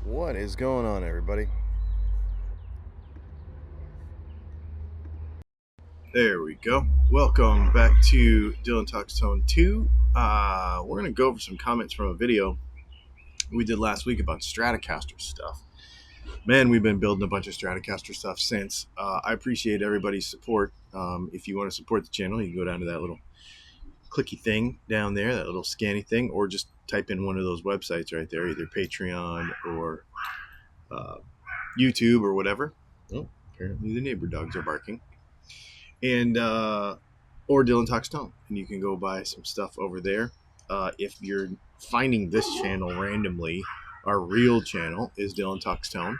What is going on, everybody? There we go. Welcome back to DylanTalksTone 2. We're going to go over some comments from a video we did last week about Stratocaster stuff. Man, we've been building a bunch of Stratocaster stuff since. I appreciate everybody's support. If you want to support the channel, you can go down to that little clicky thing down there, that little scanny thing, or just type in one of those websites right there, either Patreon or YouTube or whatever. Oh, apparently the neighbor dogs are barking. And or DylanTalksTone, and you can go buy some stuff over there. If you're finding this channel randomly, our real channel is DylanTalksTone.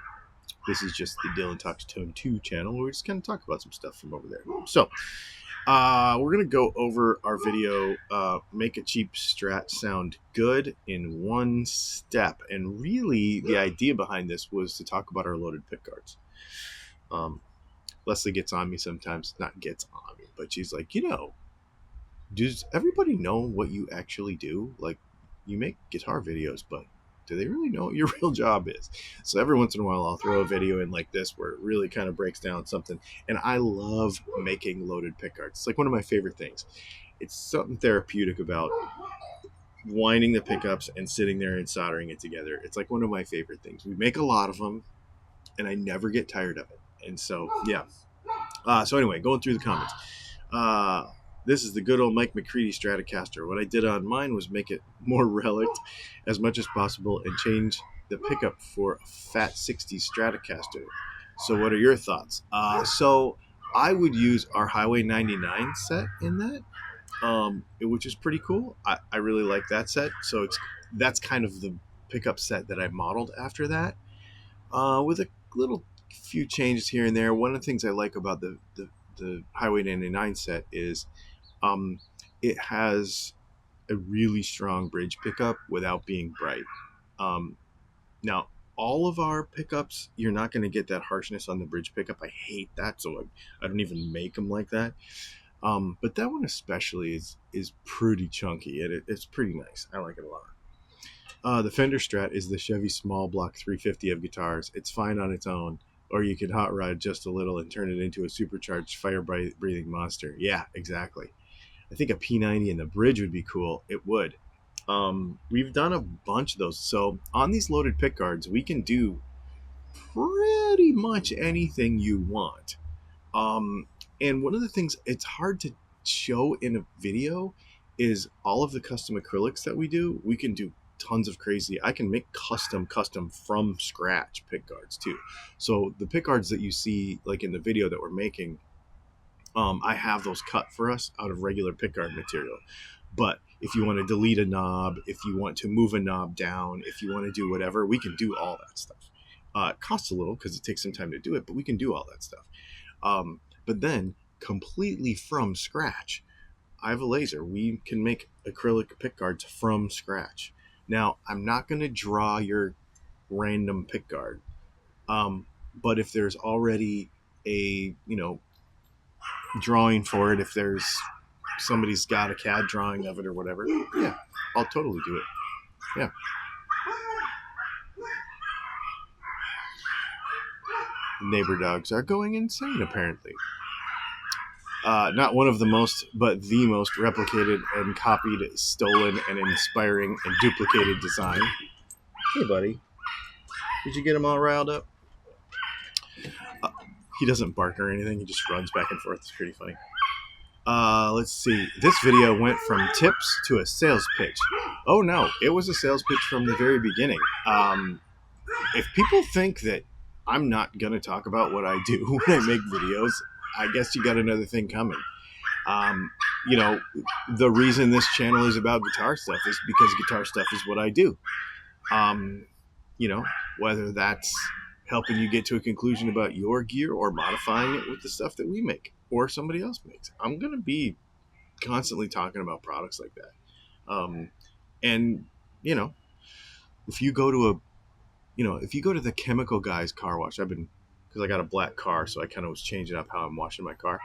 This is just the DylanTalksTone 2 channel, where we just kind of talk about some stuff from over there. So we're going to go over our video, make a cheap strat sound good in one step. And really, the idea behind this was to talk about our loaded pickguards. Leslie gets on me sometimes, not gets on me, but she's like, does everybody know what you actually do? Like, you make guitar videos, but do they really know what your real job is? So every once in a while, I'll throw a video in like this where it really kind of breaks down something. And I love making loaded pickguards. It's like one of my favorite things. It's something therapeutic about winding the pickups and sitting there and soldering it together. It's like one of my favorite things. We make a lot of them, and I never get tired of it. And so, yeah. So anyway, going through the comments. This is the good old Mike McCready Stratocaster. What I did on mine was make it more relict as much as possible and change the pickup for a fat 60s Stratocaster. So what are your thoughts? So I would use our Highway 99 set in that, which is pretty cool. I really like that set. So that's kind of the pickup set that I modeled after that, with a little few changes here and there. One of the things I like about the Highway 99 set is it has a really strong bridge pickup without being bright. Now, all of our pickups, you're not going to get that harshness on the bridge pickup. I hate that, so I don't even make them like that. But that one especially is pretty chunky, and it's pretty nice. I like it a lot. The Fender Strat is the Chevy small block 350 of guitars. It's fine on its own, or you can hot rod just a little and turn it into a supercharged fire-breathing monster. Yeah, exactly. I think a P90 in the bridge would be cool. It would. We've done a bunch of those. So on these loaded pickguards, we can do pretty much anything you want. And one of the things it's hard to show in a video is all of the custom acrylics that we do. We can do tons of crazy. I can make custom from scratch pickguards too. So the pickguards that you see like in the video that we're making, I have those cut for us out of regular pickguard material. But if you want to delete a knob, if you want to move a knob down, if you want to do whatever, we can do all that stuff. It costs a little because it takes some time to do it, but we can do all that stuff. But then completely from scratch, I have a laser. We can make acrylic pickguards from scratch. Now, I'm not going to draw your random pickguard, but if there's already a, drawing for it, if there's somebody's got a CAD drawing of it or whatever, yeah, I'll totally do it. Yeah. Neighbor dogs are going insane, apparently. Not one of the most, but the most replicated and copied, stolen, and inspiring and duplicated design. Hey, buddy. Did you get him all riled up? He doesn't bark or anything. He just runs back and forth. It's pretty funny. Let's see. This video went from tips to a sales pitch. Oh, no. It was a sales pitch from the very beginning. If people think that I'm not going to talk about what I do when I make videos, I guess you got another thing coming. The reason this channel is about guitar stuff is because guitar stuff is what I do. Whether that's helping you get to a conclusion about your gear or modifying it with the stuff that we make or somebody else makes. I'm going to be constantly talking about products like that. If you go to the chemical guy's car wash, because I got a black car, so I kind of was changing up how I'm washing my car.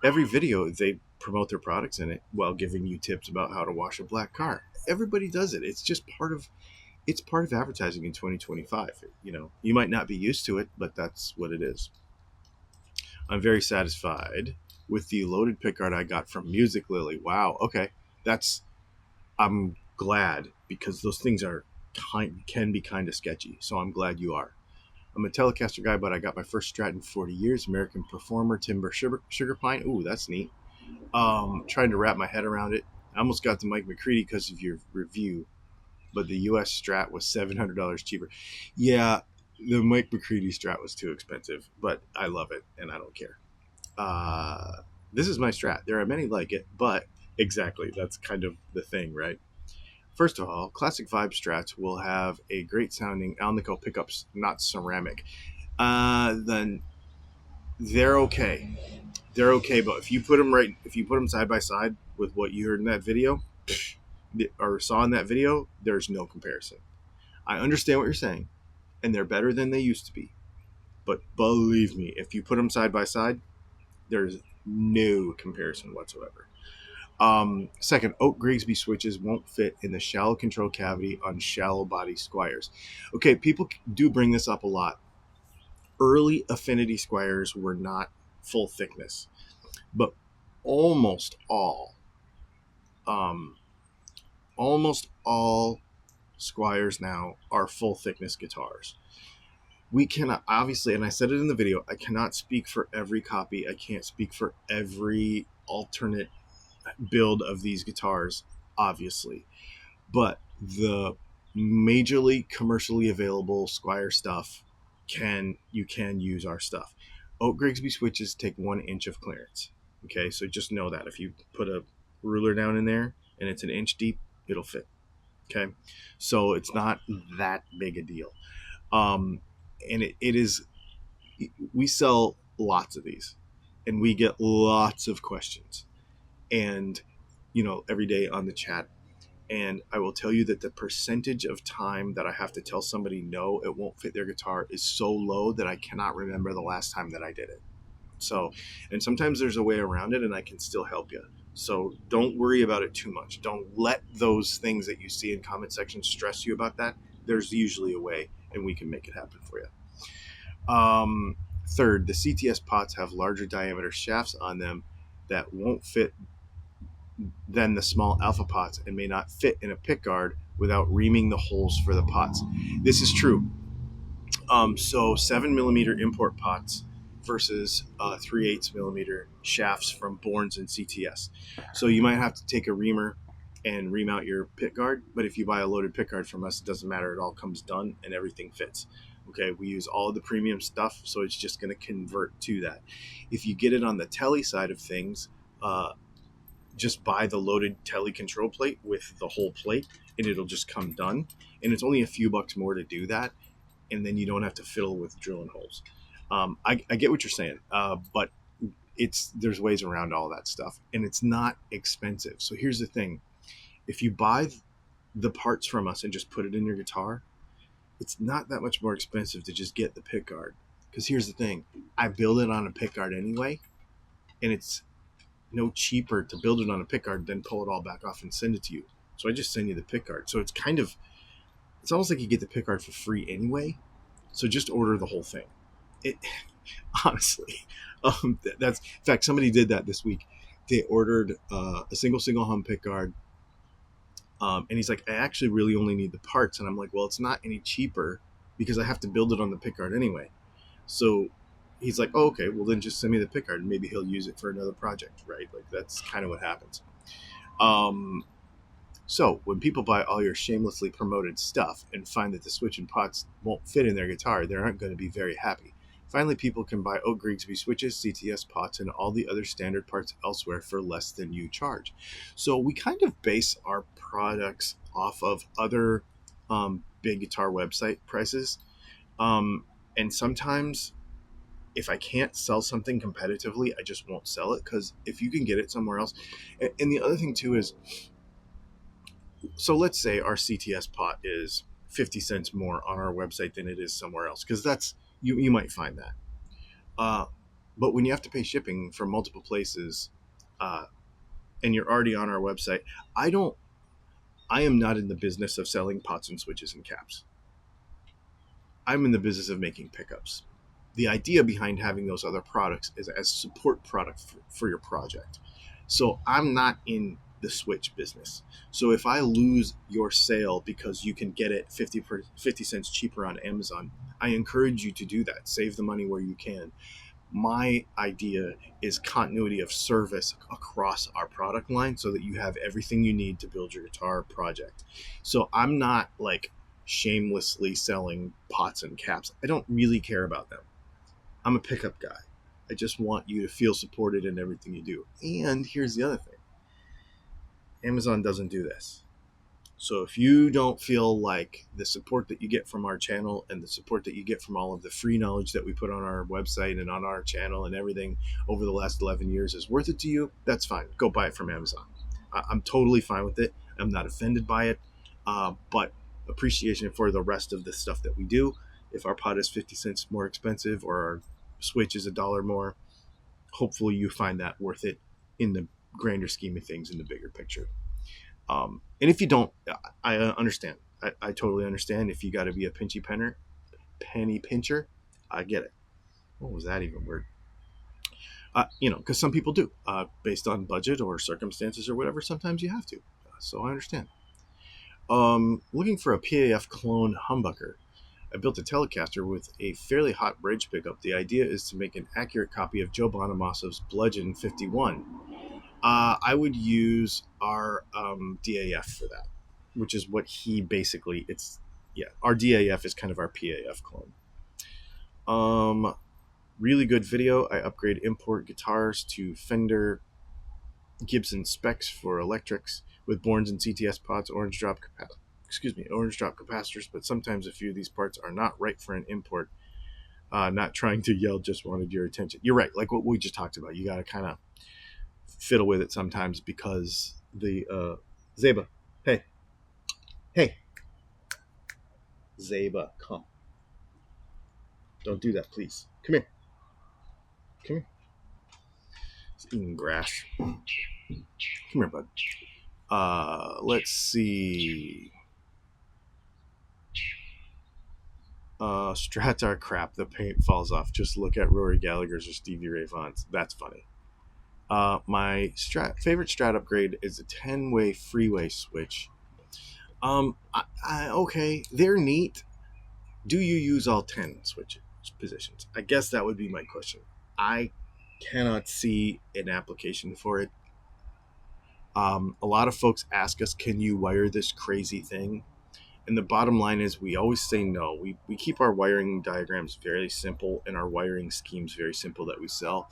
Every video, they promote their products in it while giving you tips about how to wash a black car. Everybody does it. It's just part of It's part of advertising in 2025. You might not be used to it, but that's what it is. I'm very satisfied with the loaded pickguard I got from Music Lily. Wow. Okay. I'm glad, because those things can be kind of sketchy. So I'm glad you are. I'm a Telecaster guy, but I got my first Strat in 40 years. American Performer Timber Sugar Pine. Ooh, that's neat. Trying to wrap my head around it. I almost got the Mike McCready because of your review, but the US Strat was $700 cheaper. Yeah, the Mike McCready Strat was too expensive, but I love it and I don't care. This is my Strat. There are many like it, but exactly, that's kind of the thing, right? First of all, classic vibe Strats will have a great sounding Alnico pickups, not ceramic. Then they're okay. They're okay, but if you put them side by side with what you heard in that video or saw in that video, there's no comparison. I understand what you're saying, and they're better than they used to be. But believe me, if you put them side by side, there's no comparison whatsoever. Second, Oak Grigsby switches won't fit in the shallow control cavity on shallow body Squires. Okay, people do bring this up a lot. Early Affinity Squires were not full thickness, but almost all Squires now are full thickness guitars. We cannot, obviously, and I said it in the video, I cannot speak for every copy. I can't speak for every alternate build of these guitars, obviously. But the majorly commercially available Squire stuff, you can use our stuff. Oak Grigsby switches take 1 inch of clearance. Okay, so just know that if you put a ruler down in there and it's an inch deep, it'll fit. Okay, so it's not that big a deal. And it is, we sell lots of these and we get lots of questions, and every day on the chat. And I will tell you that the percentage of time that I have to tell somebody no, it won't fit their guitar is so low that I cannot remember the last time that I did it. So, and sometimes there's a way around it and I can still help you. So don't worry about it too much. Don't let those things that you see in comment sections stress you about that. There's usually a way and we can make it happen for you. Third, the CTS pots have larger diameter shafts on them that won't fit than the small alpha pots and may not fit in a pickguard without reaming the holes for the pots. This is true. So 7mm import pots versus 3/8 millimeter shafts from Bournes and CTS. So you might have to take a reamer and ream out your pickguard, but if you buy a loaded pickguard from us, it doesn't matter. It all comes done and everything fits. Okay, we use all the premium stuff, so it's just going to convert to that. If you get it on the telly side of things, just buy the loaded telly control plate with the whole plate and it'll just come done, and it's only a few bucks more to do that, and then you don't have to fiddle with drilling holes. I get what you're saying, but there's ways around all that stuff, and it's not expensive. So here's the thing: if you buy the parts from us and just put it in your guitar, it's not that much more expensive to just get the pickguard. Because here's the thing: I build it on a pickguard anyway, and it's no cheaper to build it on a pickguard than pull it all back off and send it to you. So I just send you the pickguard. So it's almost like you get the pickguard for free anyway. So just order the whole thing. It honestly, that's, in fact, somebody did that this week. They ordered a single hum pickguard, and he's like, I actually really only need the parts, and I'm like, well, it's not any cheaper because I have to build it on the pickguard anyway. So he's like, oh, okay, well then just send me the pickguard and maybe he'll use it for another project, right? Like that's kind of what happens. So when people buy all your shamelessly promoted stuff and find that the switch and pots won't fit in their guitar, they aren't going to be very happy. Finally, people can buy Oak Grigsby switches, CTS pots, and all the other standard parts elsewhere for less than you charge. So we kind of base our products off of other big guitar website prices. And sometimes if I can't sell something competitively, I just won't sell it, because if you can get it somewhere else. And the other thing too is, so let's say our CTS pot is 50 cents more on our website than it is somewhere else, because that's, you might find that. But when you have to pay shipping from multiple places, and you're already on our website, I don't I am not in the business of selling pots and switches and caps. I'm in the business of making pickups. The idea behind having those other products is as support product for your project. So I'm not in the switch business. So if I lose your sale because you can get it 50 cents cheaper on Amazon, I encourage you to do that. Save the money where you can. My idea is continuity of service across our product line so that you have everything you need to build your guitar project. So I'm not like shamelessly selling pots and caps. I don't really care about them. I'm a pickup guy. I just want you to feel supported in everything you do. And here's the other thing. Amazon doesn't do this. So if you don't feel like the support that you get from our channel and the support that you get from all of the free knowledge that we put on our website and on our channel and everything over the last 11 years is worth it to you, that's fine. Go buy it from Amazon. I'm totally fine with it. I'm not offended by it, but appreciation for the rest of the stuff that we do. If our pot is 50 cents more expensive or our switch is $1 more, hopefully you find that worth it in the grander scheme of things, in the bigger picture. And if you don't, I understand. I totally understand. If you got to be a penny pincher, I get it. What was that even word? Because some people do, based on budget or circumstances or whatever. Sometimes you have to. So I understand. Looking for a PAF clone humbucker. I built a Telecaster with a fairly hot bridge pickup. The idea is to make an accurate copy of Joe Bonamaso's Bludgeon 51. I would use our DAF for that, which is what he basically, our DAF is kind of our PAF clone. Really good video. I upgrade import guitars to Fender Gibson specs for electrics with Bournes and CTS pots, orange drop capacitors, but sometimes a few of these parts are not right for an import. Not trying to yell, just wanted your attention. You're right, like what we just talked about. You got to kind of fiddle with it sometimes because the Zeba, hey Zeba, come, don't do that, please. Come here. He's eating grass. Come here, bud. Let's see. Strats are crap. The paint falls off. Just look at Rory Gallagher's or Stevie Ray Vaughan's. That's funny. My favorite Strat upgrade is a 10-way freeway switch. Okay, they're neat. Do you use all 10 switch positions? I guess that would be my question. I cannot see an application for it. A lot of folks ask us, can you wire this crazy thing? And the bottom line is we always say no. We keep our wiring diagrams very simple and our wiring schemes very simple that we sell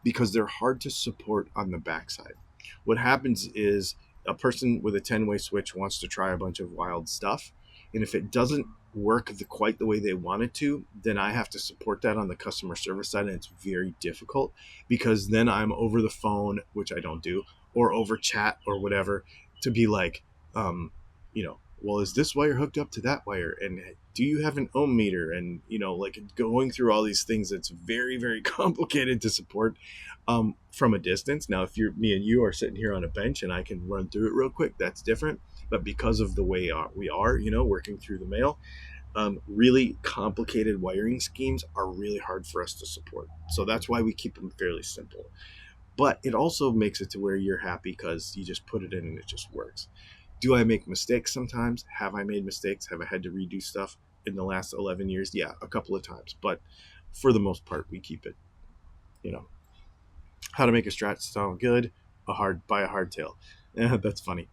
because they're hard to support on the backside. What happens is a person with a 10-way switch wants to try a bunch of wild stuff. And if it doesn't work quite the way they want it to, then I have to support that on the customer service side. And it's very difficult because then I'm over the phone, which I don't do, or over chat or whatever, to be like, well, is this wire hooked up to that wire? And do you have an ohm meter? And, like going through all these things that's very, very complicated to support from a distance. Now, if me and you are sitting here on a bench and I can run through it real quick, that's different. But because of the way we are, working through the mail, really complicated wiring schemes are really hard for us to support. So that's why we keep them fairly simple. But it also makes it to where you're happy because you just put it in and it just works. Do I make mistakes sometimes? Have I made mistakes? Have I had to redo stuff in the last 11 years? Yeah, a couple of times. But for the most part, we keep it, How to make a Strat sound good? Buy a hardtail. That's funny.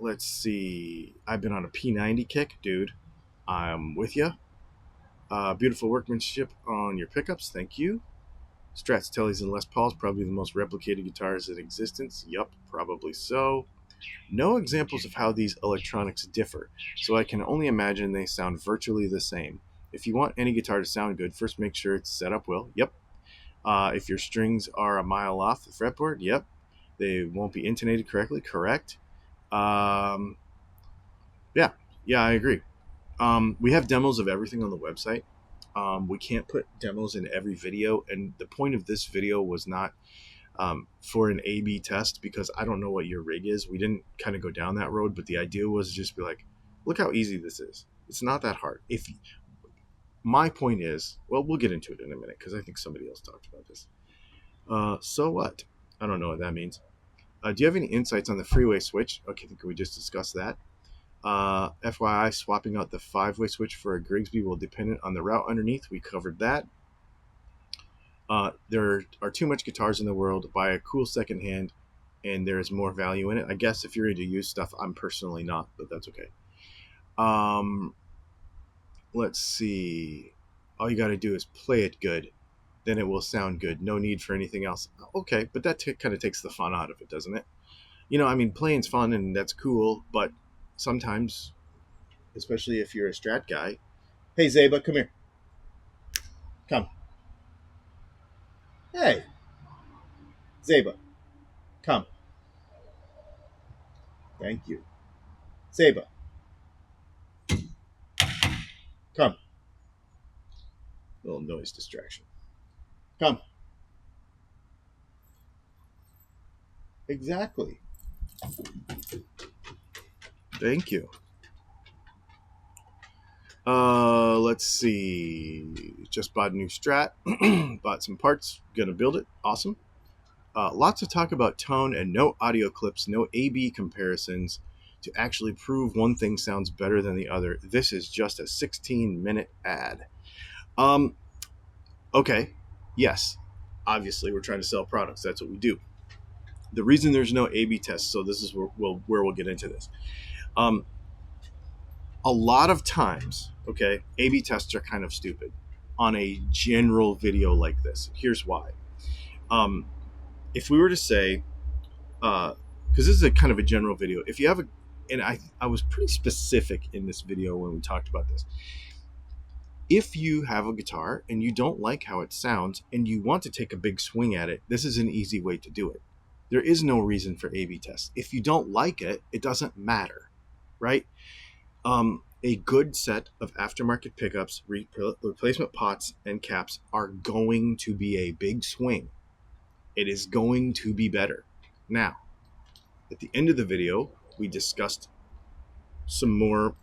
Let's see. I've been on a P90 kick, dude. I'm with you. Beautiful workmanship on your pickups. Thank you. Strats, Tellys, and Les Pauls, probably the most replicated guitars in existence. Yup, probably so. No examples of how these electronics differ, so I can only imagine they sound virtually the same. If you want any guitar to sound good, first make sure it's set up well. Yep. If your strings are a mile off the fretboard, yep. They won't be intonated correctly, correct. Yeah, I agree. We have demos of everything on the website. We can't put demos in every video, and the point of this video was not for an A/B test, because I don't know what your rig is. We didn't kind of go down that road, but the idea was just be like, look how easy this is. It's not that hard. If my point is, well, we'll get into it in a minute because I think somebody else talked about this. So what? I don't know what that means. Do you have any insights on the freeway switch? Okay, I think we just discussed that. FYI, swapping out the 5-way switch for a Grigsby will depend on the route underneath. We covered that. There are too much guitars in the world. Buy a cool secondhand, and there is more value in it. I guess if you're into used stuff, I'm personally not, but that's okay. Let's see. All you got to do is play it good. Then it will sound good. No need for anything else. Okay, but that kind of takes the fun out of it, doesn't it? I mean, playing's fun and that's cool, but sometimes, especially if you're a Strat guy. Hey, Zeba, come here. Come. Hey. Zeba, come. Thank you. Zeba, come. Little noise distraction. Come. Exactly. Thank you. Let's see. Just bought a new Strat. Bought some parts. Gonna build it. Awesome. Lots of talk about tone and no audio clips, no A/B comparisons to actually prove one thing sounds better than the other. This is just a 16-minute ad. Okay. Yes. Obviously, we're trying to sell products. That's what we do. The reason there's no A/B tests, so this is where we'll get into this. A lot of times, okay, A/B tests are kind of stupid on a general video like this. Here's why. If we were to say, because this is a kind of a general video, if you have and I was pretty specific in this video when we talked about this. If you have a guitar and you don't like how it sounds and you want to take a big swing at it, this is an easy way to do it. There is no reason for A/B tests. If you don't like it, it doesn't matter, right? A good set of aftermarket pickups, replacement pots, and caps are going to be a big swing. It is going to be better. Now, at the end of the video, we discussed some more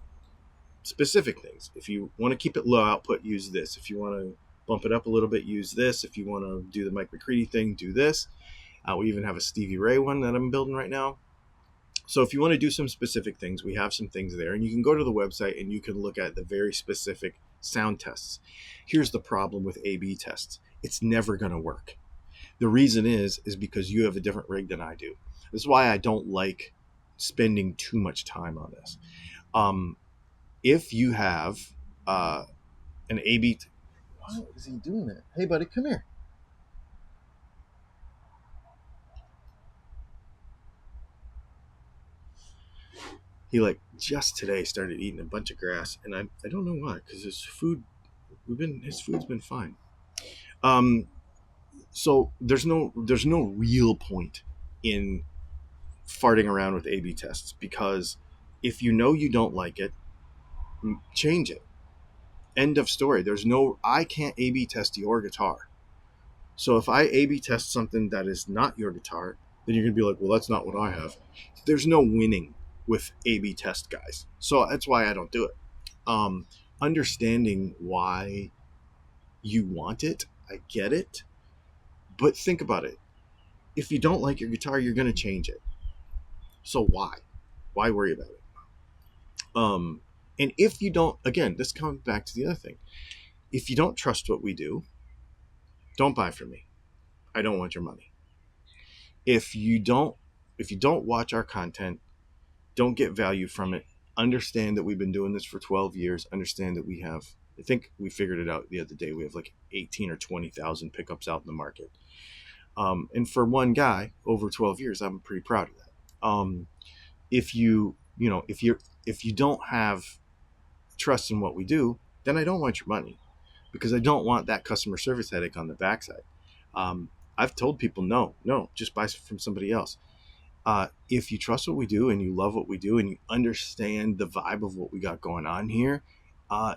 specific things. If you want to keep it low output, use this. If you want to bump it up a little bit, use this. If you want to do the Mike McCready thing, do this. We even have a Stevie Ray one that I'm building right now. So if you want to do some specific things, we have some things there. And you can go to the website and you can look at the very specific sound tests. Here's the problem with A/B tests. It's never going to work. The reason is because you have a different rig than I do. This is why I don't like spending too much time on this. If you have an A/B... Why is he doing that? Hey, buddy, come here. He just today started eating a bunch of grass, and I don't know why, because his food's been fine. So there's no real point in farting around with A/B tests, because if you know you don't like it, change it. End of story. I can't A/B test your guitar. So if I A/B test something that is not your guitar, then you're gonna be like, well, that's not what I have. There's no winning with A/B test guys. So that's why I don't do it. Understanding why you want it, I get it. But think about it. If you don't like your guitar, you're going to change it. So why? Why worry about it? And if you don't, again, this comes back to the other thing. If you don't trust what we do, don't buy from me. I don't want your money. If you don't watch our content, don't get value from it. Understand that we've been doing this for 12 years. Understand that we have, I think we figured it out the other day. We have 18 or 20,000 pickups out in the market. And for one guy over 12 years, I'm pretty proud of that. If you don't have trust in what we do, then I don't want your money, because I don't want that customer service headache on the backside. I've told people, no, just buy from somebody else. If you trust what we do and you love what we do and you understand the vibe of what we got going on here,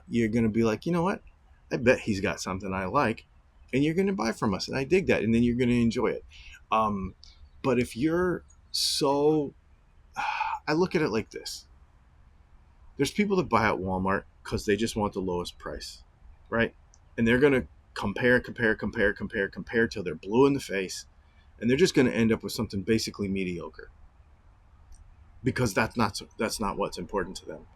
you're going to be like, you know what? I bet he's got something I like, and you're going to buy from us. And I dig that. And then you're going to enjoy it. But if you're so, I look at it like this: there's people that buy at Walmart because they just want the lowest price, right? And they're gonna compare till they're blue in the face, and they're just gonna end up with something basically mediocre because that's not what's important to them.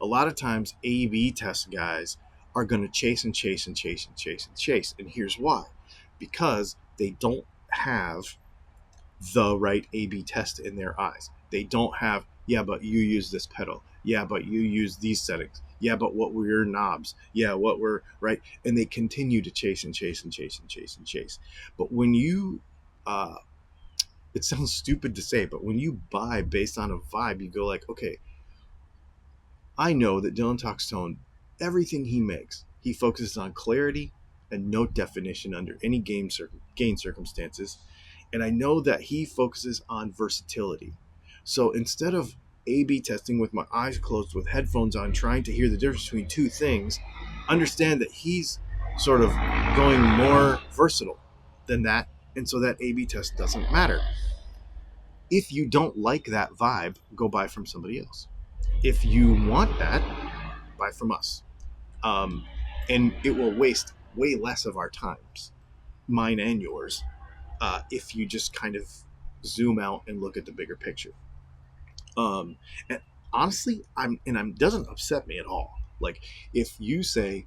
A lot of times, A/B test guys are gonna chase and chase and chase and chase and chase, and here's why: because they don't have the right A/B test in their eyes. They don't have, yeah, but you use this pedal. Yeah, but you use these settings. Yeah, but what were your knobs? Yeah, what were, right? And they continue to chase and chase and chase and chase and chase. But when you, it sounds stupid to say, but when you buy based on a vibe, you go like, okay, I know that Dylan Talks Tone, everything he makes, he focuses on clarity and note definition under any gain circumstances. And I know that he focuses on versatility. So instead of A/B testing with my eyes closed with headphones on, trying to hear the difference between two things, understand that he's sort of going more versatile than that. And so that A/B test doesn't matter. If you don't like that vibe, go buy from somebody else. If you want that, buy from us. Um, and it will waste way less of our times, mine and yours, if you just kind of zoom out and look at the bigger picture. And honestly, doesn't upset me at all. Like, if you say,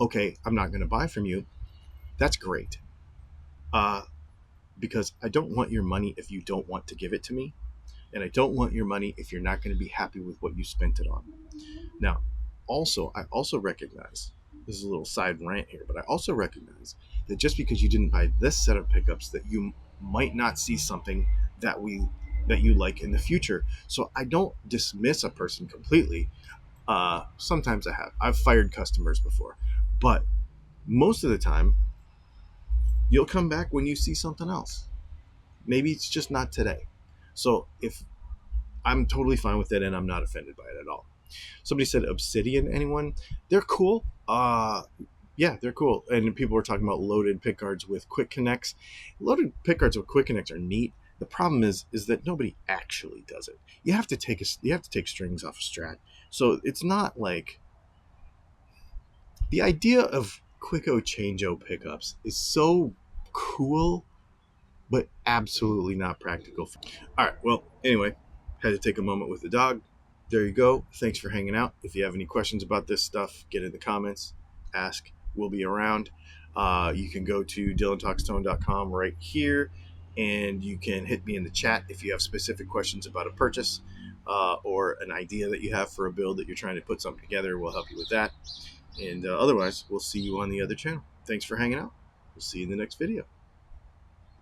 okay, I'm not going to buy from you, that's great. Because I don't want your money if you don't want to give it to me. And I don't want your money if you're not going to be happy with what you spent it on. Now, I also recognize, this is a little side rant here, but I also recognize that just because you didn't buy this set of pickups, that you might not see something that you like in the future. So I don't dismiss a person completely. Sometimes I've fired customers before, but most of the time, you'll come back when you see something else. Maybe it's just not today. So if I'm totally fine with it, and I'm not offended by it at all. Somebody said Obsidian, anyone? They're cool. Yeah, they're cool. And people were talking about loaded pickguards with quick connects. Loaded pickguards with quick connects are neat. The problem is that nobody actually does it. You have to take strings off a Strat. So it's not like, the idea of Quick-O Change-O pickups is so cool, but absolutely not practical. All right, well, anyway, had to take a moment with the dog. There you go. Thanks for hanging out. If you have any questions about this stuff, get in the comments, ask. We'll be around. You can go to DylanTalksTone.com right here, and you can hit me in the chat if you have specific questions about a purchase or an idea that you have for a build that you're trying to put something together. We'll help you with that. And otherwise, we'll see you on the other channel. Thanks for hanging out. We'll see you in the next video.